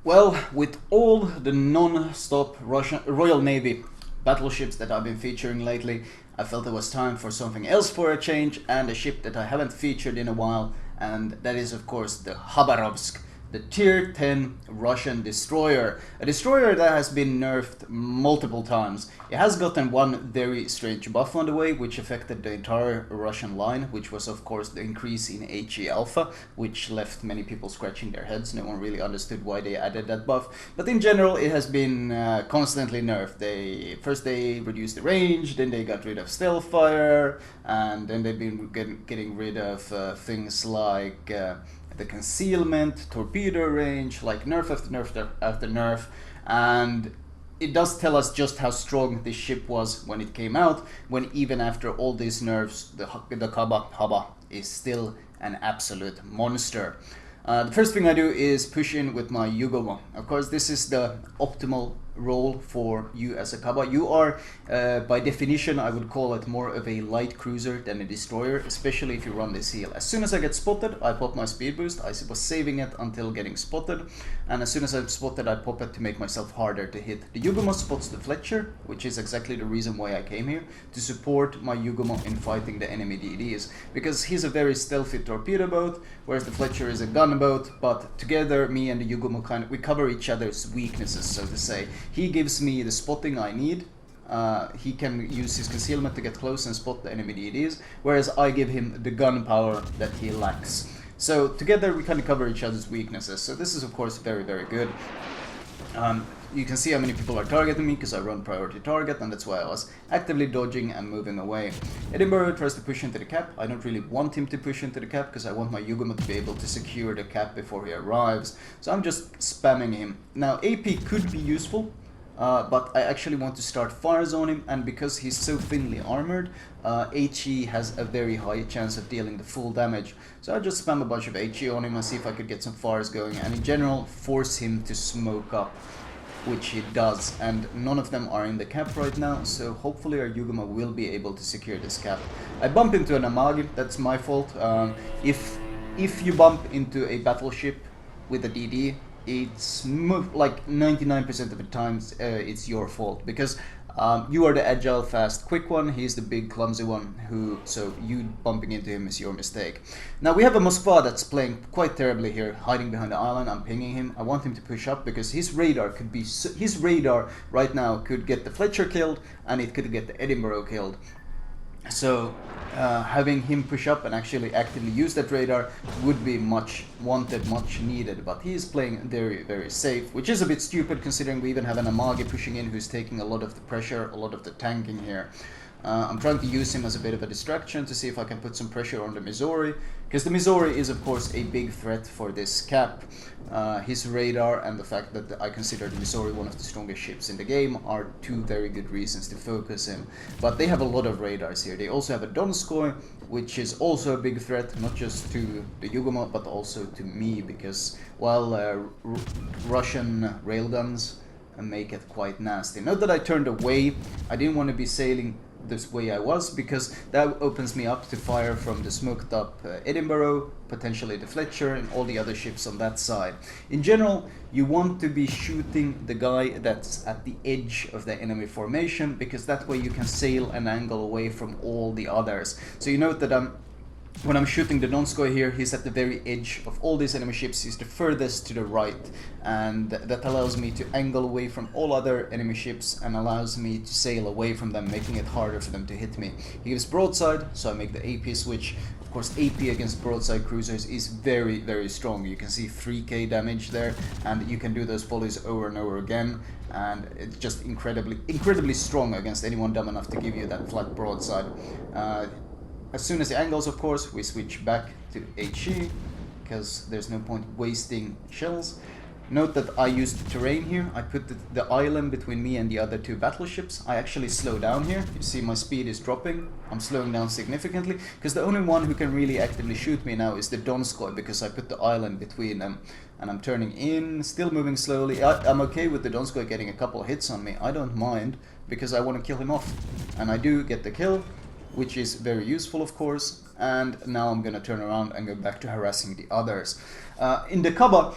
Well, with all the non-stop Russian Royal Navy battleships that I've been featuring lately, I felt it was time for something else for a change, and a ship that I haven't featured in a while, and that is of course the Khabarovsk, the Tier 10 Russian destroyer. A destroyer that has been nerfed multiple times. It has gotten one very strange buff on the way, which affected the entire Russian line, which was of course the increase in HE Alpha, which left many people scratching their heads. No one really understood why they added that buff. But in general, it has been constantly nerfed. First they reduced the range, then they got rid of stealth fire, and then they've been getting rid of things like the concealment, torpedo range, like nerf after nerf after nerf, and it does tell us just how strong this ship was when it came out, when even after all these nerfs, the Khaba is still an absolute monster. The first thing I do is push in with my Yugomo. Of course, this is the optimal role for you as a Kaba. You are, by definition, I would call it more of a light cruiser than a destroyer, especially if you run this heel. As soon as I get spotted, I pop my speed boost. I was saving it until getting spotted, and as soon as I'm spotted, I pop it to make myself harder to hit. The Yugomo spots the Fletcher, which is exactly the reason why I came here, to support my Yugomo in fighting the enemy DDs, because he's a very stealthy torpedo boat, whereas the Fletcher is a gunboat, but together, me and the Yugomo we cover each other's weaknesses, so to say. He gives me the spotting I need. He can use his concealment to get close and spot the enemy DDs, whereas I give him the gun power that he lacks. So together we kind of cover each other's weaknesses. So this is of course very, very good. You can see how many people are targeting me because I run priority target, and that's why I was actively dodging and moving away. Edinburgh tries to push into the cap. I don't really want him to push into the cap because I want my Yugomo to be able to secure the cap before he arrives. So I'm just spamming him. Now AP could be useful, but I actually want to start fires on him, and because he's so thinly armored, HE has a very high chance of dealing the full damage. So I just spam a bunch of HE on him and see if I could get some fires going, and in general force him to smoke up, which he does, and none of them are in the cap right now, so hopefully our Yugomo will be able to secure this cap. I bump into an Amagi, that's my fault. If you bump into a battleship with a DD, it's like 99% of the times it's your fault, because you are the agile, fast, quick one, he's the big, clumsy one, so you bumping into him is your mistake. Now we have a Moskva that's playing quite terribly here, hiding behind the island. I'm pinging him. I want him to push up because his radar right now could get the Fletcher killed, and it could get the Edinburgh killed. So having him push up and actually actively use that radar would be much wanted, much needed, but he is playing very, very safe, which is a bit stupid considering we even have an Amagi pushing in who's taking a lot of the pressure, a lot of the tanking here. I'm trying to use him as a bit of a distraction to see if I can put some pressure on the Missouri, because the Missouri is of course a big threat for this cap. His radar and the fact that I consider the Missouri one of the strongest ships in the game are two very good reasons to focus him. But they have a lot of radars here. They also have a Donskoy, which is also a big threat, not just to the Yugomo but also to me, because while Russian railguns make it quite nasty. Note that I turned away. I didn't want to be sailing this way I was, because that opens me up to fire from the smoked up Edinburgh, potentially the Fletcher, and all the other ships on that side. In general, you want to be shooting the guy that's at the edge of the enemy formation, because that way you can sail an angle away from all the others. So you note that when I'm shooting the Donskoy here, he's at the very edge of all these enemy ships. He's the furthest to the right, and that allows me to angle away from all other enemy ships and allows me to sail away from them, making it harder for them to hit me. He gives broadside, so I make the AP switch. Of course, AP against broadside cruisers is very, very strong. You can see 3k damage there, and you can do those volleys over and over again, and it's just incredibly strong against anyone dumb enough to give you that flat broadside. As soon as he angles, of course, we switch back to HE, because there's no point wasting shells. Note that I used terrain here. I put the island between me and the other two battleships. I actually slow down here. You see my speed is dropping. I'm slowing down significantly, because the only one who can really actively shoot me now is the Donskoy, because I put the island between them. And I'm turning in, still moving slowly. I'm okay with the Donskoy getting a couple hits on me. I don't mind, because I want to kill him off. And I do get the kill, which is very useful of course, and now I'm gonna turn around and go back to harassing the others. In the Kaba,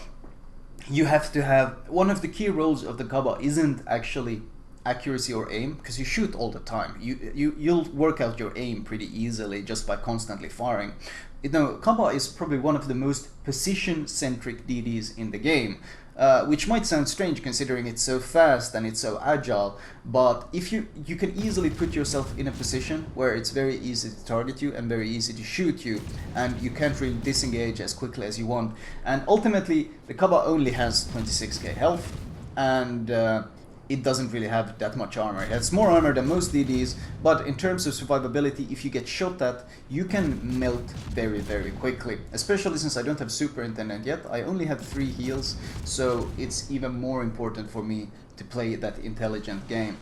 you have to have one of the key roles of the Kaba isn't actually accuracy or aim, because you shoot all the time. You'll work out your aim pretty easily just by constantly firing. You know, Kaba is probably one of the most position-centric DDs in the game, which might sound strange considering it's so fast and it's so agile, but if you can easily put yourself in a position where it's very easy to target you and very easy to shoot you, and you can't really disengage as quickly as you want. And ultimately, the Kaba only has 26k health, and it doesn't really have that much armor. It has more armor than most DDs, but in terms of survivability, if you get shot at, you can melt very, very quickly. Especially since I don't have Superintendent yet, I only have 3 heals, so it's even more important for me to play that intelligent game.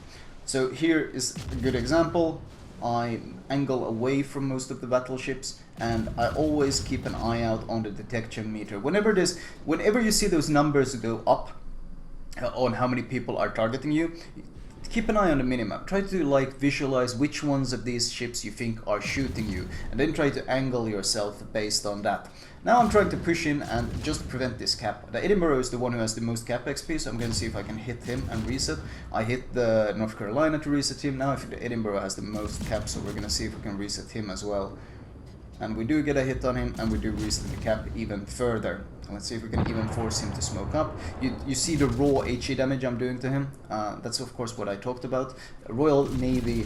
So here is a good example. I angle away from most of the battleships, and I always keep an eye out on the detection meter. Whenever you see those numbers go up, on how many people are targeting you, keep an eye on the minimap. Try to like visualize which ones of these ships you think are shooting you, and then try to angle yourself based on that. Now I'm trying to push in and just prevent this cap. The Edinburgh is the one who has the most cap XP, so I'm going to see if I can hit him and reset. I hit the North Carolina to reset him. Now I think the Edinburgh has the most cap, so we're going to see if we can reset him as well. And we do get a hit on him, and we do reset the cap even further. Let's see if we can even force him to smoke up. You see the raw HE damage I'm doing to him. That's of course what I talked about. Royal Navy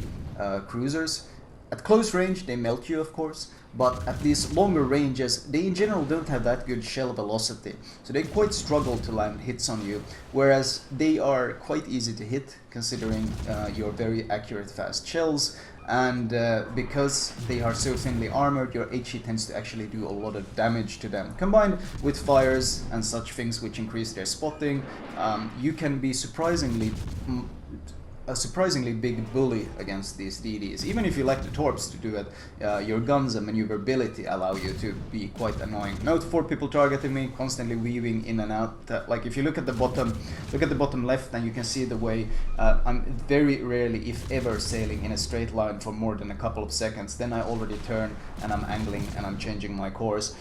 cruisers. At close range they melt you, of course, but at these longer ranges they in general don't have that good shell velocity, so they quite struggle to land hits on you, whereas they are quite easy to hit considering your very accurate fast shells. And because they are so thinly armored, your HE tends to actually do a lot of damage to them. Combined with fires and such things which increase their spotting, you can be a surprisingly big bully against these DDs. Even if you lack the torps to do it, your guns and maneuverability allow you to be quite annoying. Note 4 people targeting me, constantly weaving in and out. Like if you look at the bottom left, and you can see the way I'm very rarely, if ever, sailing in a straight line for more than a couple of seconds. Then I already turn and I'm angling and I'm changing my course.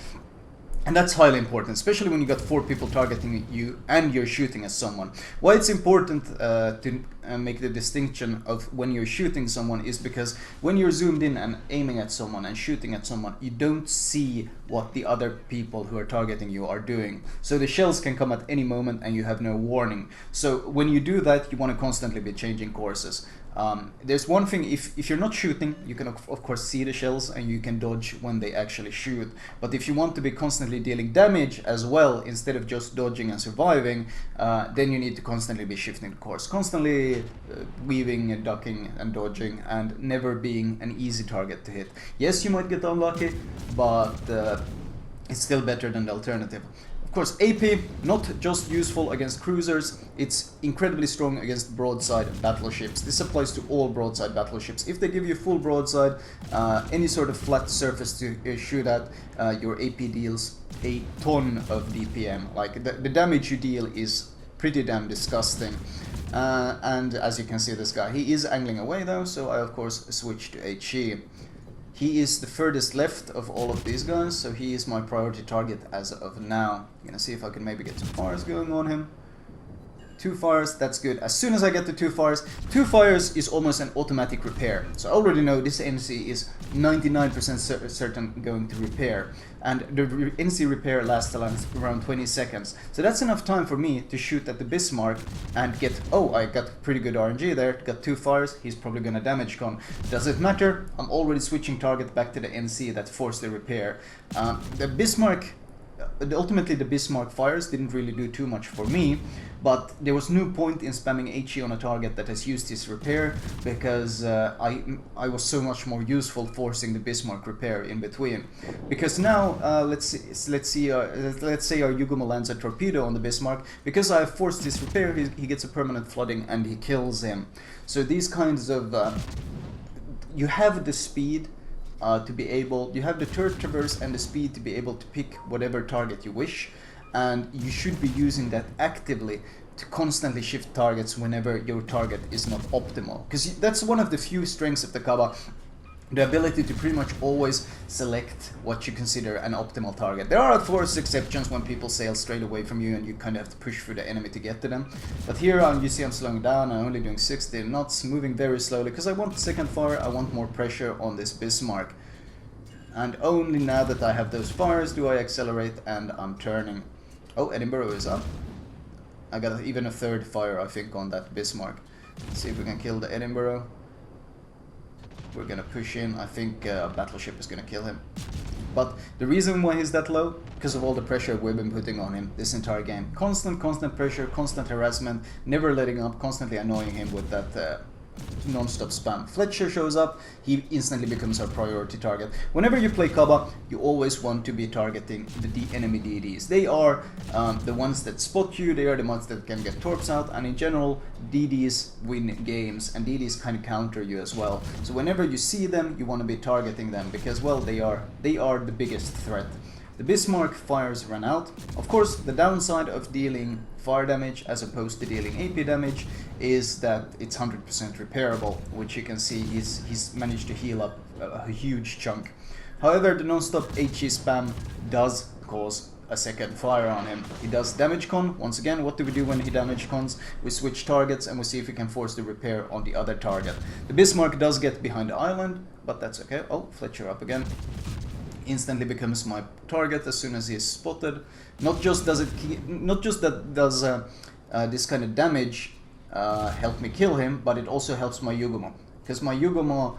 And that's highly important, especially when you got 4 people targeting you and you're shooting at someone. Why it's important to make the distinction of when you're shooting someone is because when you're zoomed in and aiming at someone and shooting at someone, you don't see what the other people who are targeting you are doing. So the shells can come at any moment and you have no warning. So when you do that, you want to constantly be changing courses. There's one thing, if you're not shooting, you can of course see the shells and you can dodge when they actually shoot. But if you want to be constantly dealing damage as well, instead of just dodging and surviving, then you need to constantly be shifting the course. Constantly weaving and ducking and dodging, and never being an easy target to hit. Yes, you might get unlucky, but it's still better than the alternative. Of course, AP, not just useful against cruisers, it's incredibly strong against broadside battleships. This applies to all broadside battleships. If they give you full broadside, any sort of flat surface to shoot at, your AP deals a ton of DPM. Like, the damage you deal is pretty damn disgusting. And as you can see, this guy, he is angling away though, so I of course switch to HE. He is the furthest left of all of these guys, so he is my priority target as of now. I'm gonna see if I can maybe get some fires going on him. 2 fires, that's good. As soon as I get to 2 fires is almost an automatic repair. So I already know this NC is 99% certain going to repair. And the NC repair lasts around 20 seconds. So that's enough time for me to shoot at the Bismarck and get, oh, I got pretty good RNG there, got 2 fires, he's probably gonna damage con. Does it matter? I'm already switching target back to the NC that forced the repair. The Bismarck, ultimately the Bismarck fires didn't really do too much for me, but there was no point in spamming HE on a target that has used his repair, because I was so much more useful forcing the Bismarck repair in between. Because now let's say our Yuguma lands a torpedo on the Bismarck. Because I have forced his repair, he gets a permanent flooding and he kills him. So these kinds of you have the speed to be able, you have the turret traverse and the speed to be able to pick whatever target you wish, and you should be using that actively to constantly shift targets whenever your target is not optimal, because that's one of the few strengths of the Kaba. the ability to pretty much always select what you consider an optimal target. There are of course exceptions when people sail straight away from you and you kind of have to push through the enemy to get to them. But here you see I'm slowing down, I'm only doing 60 knots, moving very slowly because I want second fire, I want more pressure on this Bismarck. And only now that I have those fires do I accelerate, and I'm turning. Oh, Edinburgh is up. I got even a third fire I think on that Bismarck. Let's see if we can kill the Edinburgh. We're gonna push in. I think a battleship is gonna kill him. But the reason why he's that low, because of all the pressure we've been putting on him this entire game. Constant pressure, constant harassment, never letting up, constantly annoying him with that non-stop spam. Fletcher shows up, he instantly becomes our priority target. Whenever you play Khaba, you always want to be targeting the enemy DDs. They are the ones that spot you, they are the ones that can get torps out, and in general, DDs win games, and DDs kind of counter you as well. So whenever you see them, you want to be targeting them, because, well, they are the biggest threat. The Bismarck fires run out. Of course, the downside of dealing fire damage as opposed to dealing AP damage is that it's 100% repairable, which you can see he's managed to heal up a huge chunk. However, the non-stop HE spam does cause a second fire on him. He does damage con. Once again, what do we do when he damage cons? We switch targets and we see if we can force the repair on the other target. The Bismarck does get behind the island, but that's okay. Oh, Fletcher up again. Instantly becomes my target as soon as he is spotted. Not just does this kind of damage help me kill him, but it also helps my Yugumo, because my Yugumo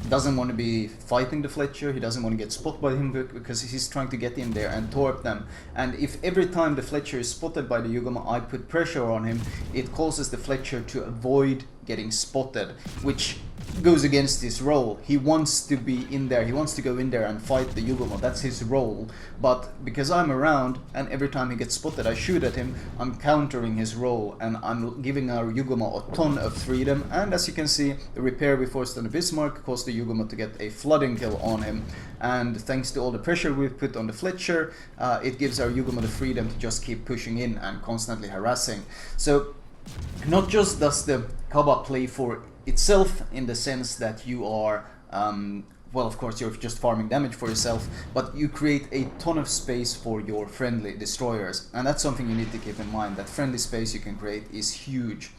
doesn't want to be fighting the Fletcher. He doesn't want to get spotted by him because he's trying to get in there and torp them. And if every time the Fletcher is spotted by the Yugumo I put pressure on him, it causes the Fletcher to avoid getting spotted, which goes against his role. He wants to be in there, he wants to go in there and fight the Yugumo, that's his role. But because I'm around and every time he gets spotted I shoot at him, I'm countering his role and I'm giving our Yugumo a ton of freedom. And as you can see, the repair we forced on the Bismarck caused the Yugumo to get a flooding kill on him. And thanks to all the pressure we've put on the Fletcher, it gives our Yugumo the freedom to just keep pushing in and constantly harassing. So not just does the Khaba play for itself in the sense that you are, well, of course you're just farming damage for yourself, but you create a ton of space for your friendly destroyers, and that's something you need to keep in mind. That friendly space you can create is huge.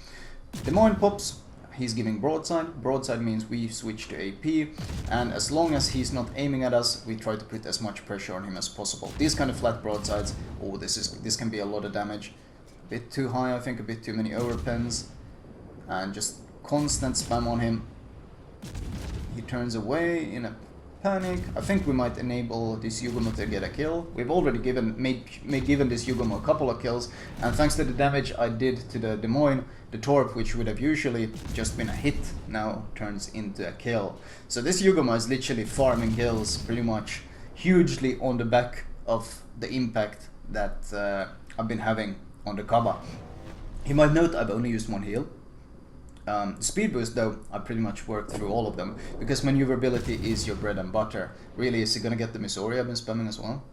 Des Moines pops, he's giving broadside. Broadside means we switch to AP, and as long as he's not aiming at us, we try to put as much pressure on him as possible. These kind of flat broadsides, oh, this can be a lot of damage. A bit too high, I think, a bit too many overpens, and just constant spam on him. He turns away in a panic. I think we might enable this Yugumo to get a kill. We've already given this Yugumo a couple of kills, and thanks to the damage I did to the Des Moines, the torp, which would have usually just been a hit, now turns into a kill. So this Yugumo is literally farming kills pretty much hugely on the back of the impact that I've been having on the Khaba. You might note I've only used one heal. Speed boost though, I pretty much worked through all of them, because maneuverability is your bread and butter. Really, is he gonna get the Missouri I've been spamming as well?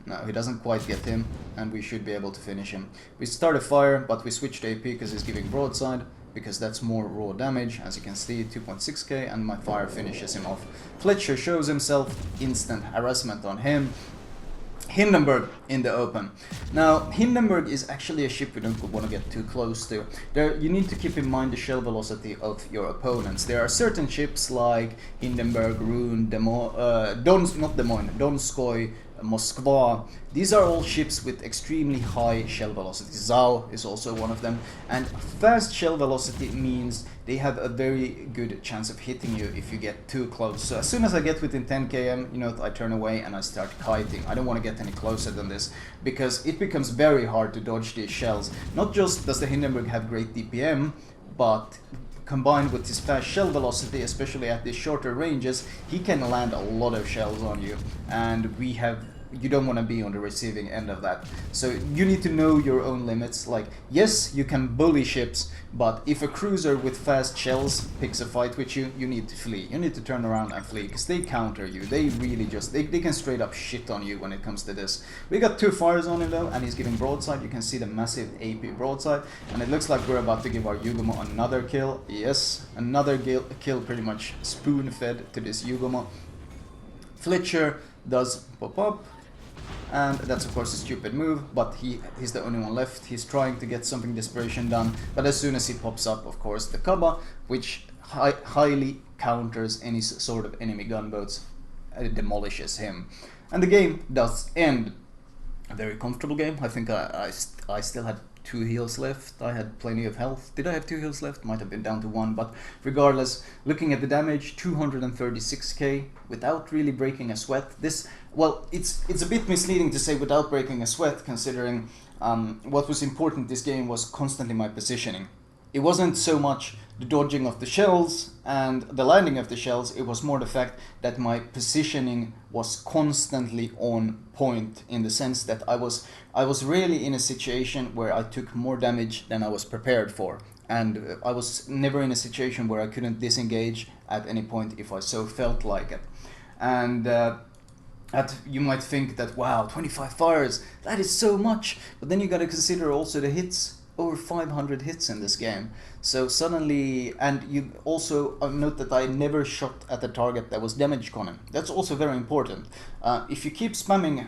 No, he doesn't quite get him, and we should be able to finish him. We start a fire, but we switch to AP because he's giving broadside, because that's more raw damage. As you can see, 2.6k, and my fire finishes him off. Fletcher shows himself, instant harassment on him. Hindenburg in the open. Now, Hindenburg is actually a ship we don't want to get too close to. You need to keep in mind the shell velocity of your opponents. There are certain ships like Hindenburg, Rune, Donskoy, Moskva. These are all ships with extremely high shell velocity. Zao is also one of them. And fast shell velocity means they have a very good chance of hitting you if you get too close. So as soon as I get within 10 km, you know, I turn away and I start kiting. I don't want to get any closer than this, because it becomes very hard to dodge these shells. Not just does the Hindenburg have great DPM, but combined with his fast shell velocity, especially at these shorter ranges, he can land a lot of shells on you. And we have you don't want to be on the receiving end of that. So you need to know your own limits. Like, yes, you can bully ships, but if a cruiser with fast shells picks a fight with you, you need to flee. You need to turn around and flee, because they counter you. They really just, they can straight up shit on you when it comes to this. We got 2 fires on him though, and he's giving broadside. You can see the massive AP broadside, and it looks like we're about to give our Yugomo another kill. Yes, another kill, pretty much spoon-fed to this Yugomo. Fletcher does pop up, and that's of course a stupid move, but he's the only one left. He's trying to get something desperation done, but as soon as he pops up, of course, the Khaba, which highly counters any sort of enemy gunboats, demolishes him. And the game does end. A very comfortable game. I think I still had 2 heals left. I had plenty of health. Did I have 2 heals left? Might have been down to 1, but regardless, looking at the damage, 236k without really breaking a sweat. This, well, it's a bit misleading to say without breaking a sweat, considering what was important this game was constantly my positioning. It wasn't so much the dodging of the shells and the landing of the shells, it was more the fact that my positioning was constantly on point, in the sense that I was really in a situation where I took more damage than I was prepared for, and I was never in a situation where I couldn't disengage at any point if I so felt like it. And you might think that, wow, 25 fires, that is so much, but then you gotta consider also the hits. Over 500 hits in this game. So suddenly, and you also note that I never shot at the target that was damage con him. That's also very important. If you keep spamming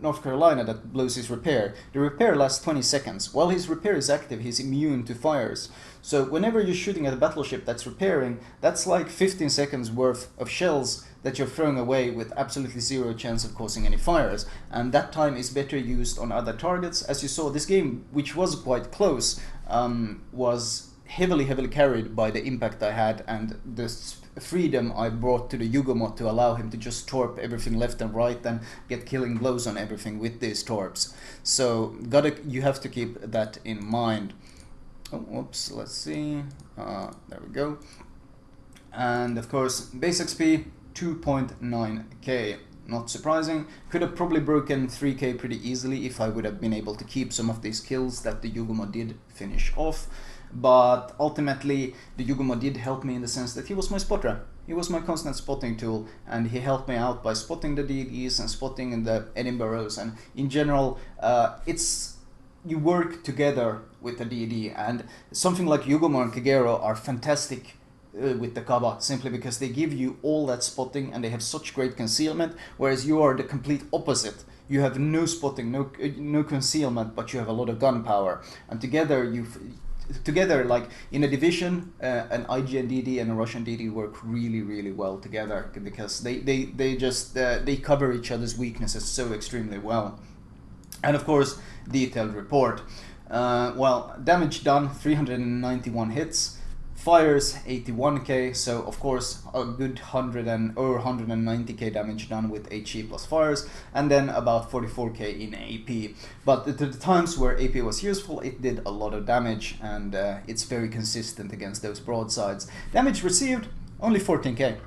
North Carolina that blows his repair, the repair lasts 20 seconds. While his repair is active, he's immune to fires. So whenever you're shooting at a battleship that's repairing, that's like 15 seconds worth of shells that you're throwing away with absolutely zero chance of causing any fires, and that time is better used on other targets. As you saw, this game, which was quite close, was heavily carried by the impact I had and the freedom I brought to the Yugomo to allow him to just torp everything left and right and get killing blows on everything with these torps. So you have to keep that in mind. Oh, whoops, let's see, there we go. And of course, base XP 2.9k, not surprising. Could have probably broken 3k pretty easily if I would have been able to keep some of these kills that the Yugomo did finish off. But ultimately, the Yugomo did help me in the sense that he was my spotter. He was my constant spotting tool, and he helped me out by spotting the DDs and spotting in the Edinburghs, and in general, you work together with the DD, and something like Yugomo and Kagero are fantastic with the Khaba, simply because they give you all that spotting and they have such great concealment, whereas you are the complete opposite. You have no spotting, no concealment, but you have a lot of gun power, and together, like in a division, an IGN DD and a Russian DD work really well together, because they cover each other's weaknesses so extremely well. And of course, detailed report. Well, damage done, 391 hits. Fires 81k, so of course a good 190k damage done with HE plus fires, and then about 44k in AP. But at the times where AP was useful, it did a lot of damage, and it's very consistent against those broadsides. Damage received, only 14k.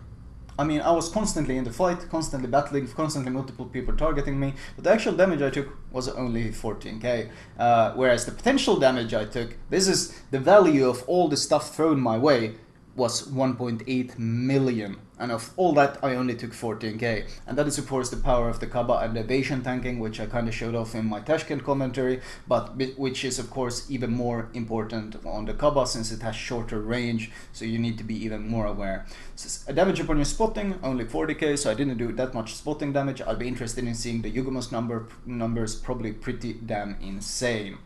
I mean, I was constantly in the fight, constantly battling, constantly multiple people targeting me, but the actual damage I took was only 14k, whereas the potential damage I took, this is the value of all the stuff thrown my way, was 1.8 million, and of all that I only took 14k, and that is of course the power of the Khaba and the evasion tanking, which I kind of showed off in my Tashkent commentary, but which is of course even more important on the Khaba since it has shorter range, so you need to be even more aware. So, damage upon your spotting, only 40k, so I didn't do that much spotting damage. I'll be interested in seeing the Yugomo's numbers, probably pretty damn insane.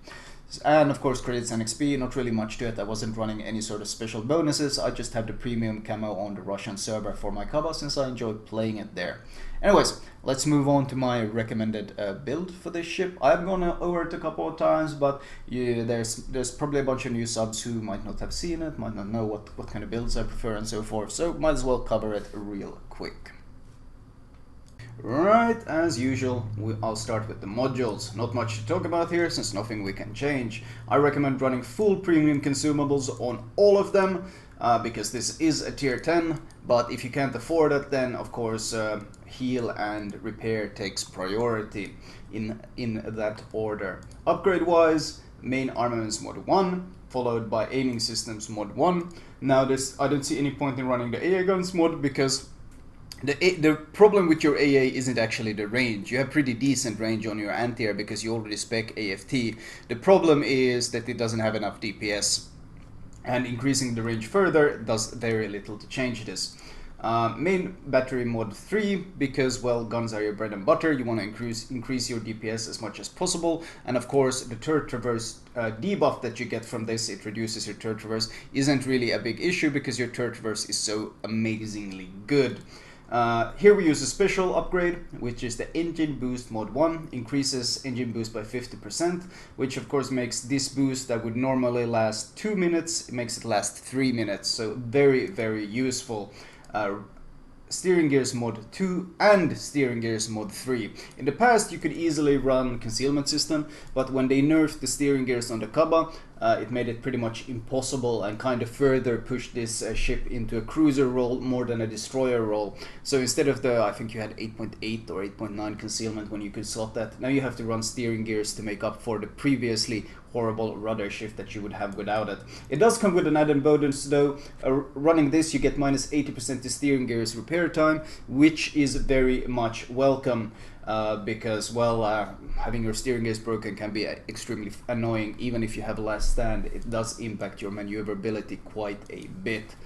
And of course credits and XP, not really much to it. I wasn't running any sort of special bonuses. I just have the premium camo on the Russian server for my Khaba since I enjoy playing it there. Anyways, let's move on to my recommended build for this ship. I've gone over it a couple of times, but yeah, there's probably a bunch of new subs who might not have seen it, might not know what kind of builds I prefer and so forth, so might as well cover it real quick. Right, as usual, I'll start with the modules. Not much to talk about here, since nothing we can change. I recommend running full premium consumables on all of them, because this is a tier 10, but if you can't afford it, then of course heal and repair takes priority in that order. Upgrade wise, main armaments mod 1, followed by aiming systems mod 1. Now I don't see any point in running the AA guns mod, because the problem with your AA isn't actually the range. You have pretty decent range on your anti-air because you already spec AFT. The problem is that it doesn't have enough DPS, and increasing the range further does very little to change this. Main battery mod 3, because, well, guns are your bread and butter. You want to increase your DPS as much as possible, and of course the turret traverse debuff that you get from this, it reduces your turret traverse, isn't really a big issue because your turret traverse is so amazingly good. Here we use a special upgrade, which is the engine boost mod 1, increases engine boost by 50%, which of course makes this boost that would normally last 2 minutes, it makes it last 3 minutes, so very, very useful. Steering gears mod 2 and steering gears mod 3. In the past you could easily run concealment system, but when they nerfed the steering gears on the Khaba, it made it pretty much impossible and kind of further pushed this ship into a cruiser role more than a destroyer role. So instead of the, I think you had 8.8 or 8.9 concealment when you could slot that, now you have to run steering gears to make up for the previously horrible rudder shift that you would have without it. It does come with an added bonus though. Running this you get minus 80% to steering gears repair time, which is very much welcome. Because, well, having your steering gears broken can be extremely annoying. Even if you have last stand, it does impact your maneuverability quite a bit.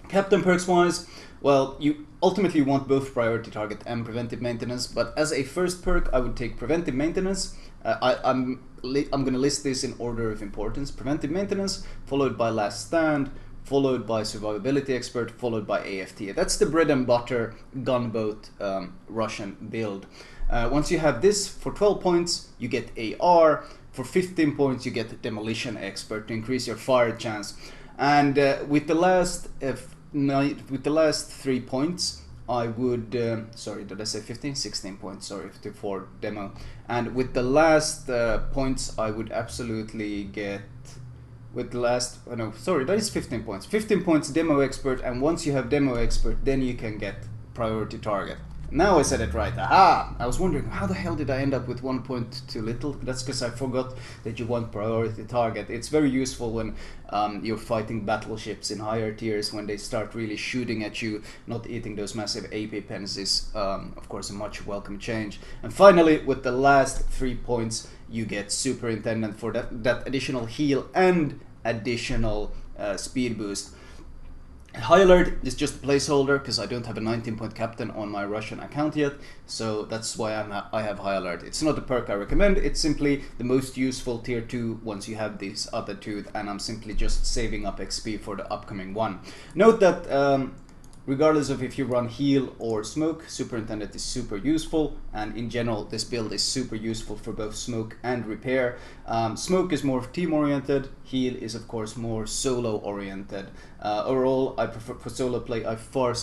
Captain perks wise, well, you ultimately want both priority target and preventive maintenance, but as a first perk I would take preventive maintenance. I'm going to list this in order of importance. Preventive maintenance, followed by last stand, followed by survivability expert, followed by AFT. That's the bread and butter gunboat Russian build. Once you have this, for 12 points you get AR, for 15 points you get demolition expert to increase your fire chance. And with the last 3 points I would, sorry, did I say 15? 16 points, sorry, for demo. And with the last points I would absolutely get, with the last, oh no, sorry, that is 15 points. 15 points demo expert, and once you have demo expert, then you can get priority target. Now I said it right. Aha! I was wondering, how the hell did I end up with 1 point too little? That's because I forgot that you want priority target. It's very useful when you're fighting battleships in higher tiers, when they start really shooting at you, not eating those massive AP pens is, of course, a much welcome change. And finally, with the last 3 points, you get Superintendent for that additional heal and additional speed boost. High alert is just a placeholder because I don't have a 19-point captain on my Russian account yet, so that's why I have high alert. It's not a perk I recommend, it's simply the most useful tier 2 once you have these other two, and I'm simply just saving up XP for the upcoming one. Note that regardless of if you run heal or smoke, Superintendent is super useful, and in general this build is super useful for both smoke and repair. Smoke is more team oriented, heal is of course more solo oriented. Overall, I prefer, for solo play, I far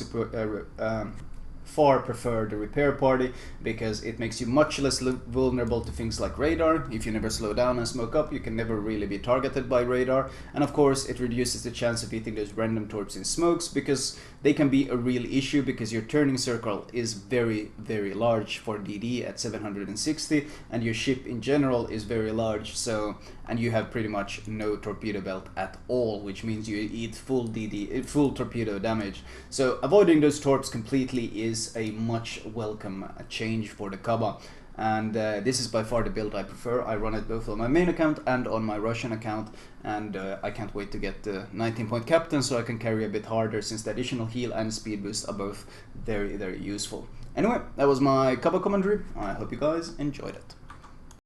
prefer the repair party because it makes you much less vulnerable to things like radar. If you never slow down and smoke up, you can never really be targeted by radar, and of course it reduces the chance of hitting those random torps in smokes because they can be a real issue because your turning circle is very, very large for DD at 760, and your ship in general is very large, so, and you have pretty much no torpedo belt at all, which means you eat full full torpedo damage. So avoiding those torps completely is a much welcome change for the Khaba, and this is by far the build I prefer. I run it both on my main account and on my Russian account, and I can't wait to get the 19-point captain so I can carry a bit harder, since the additional heal and speed boost are both very, very useful. Anyway, that was my Khaba commentary. I hope you guys enjoyed it.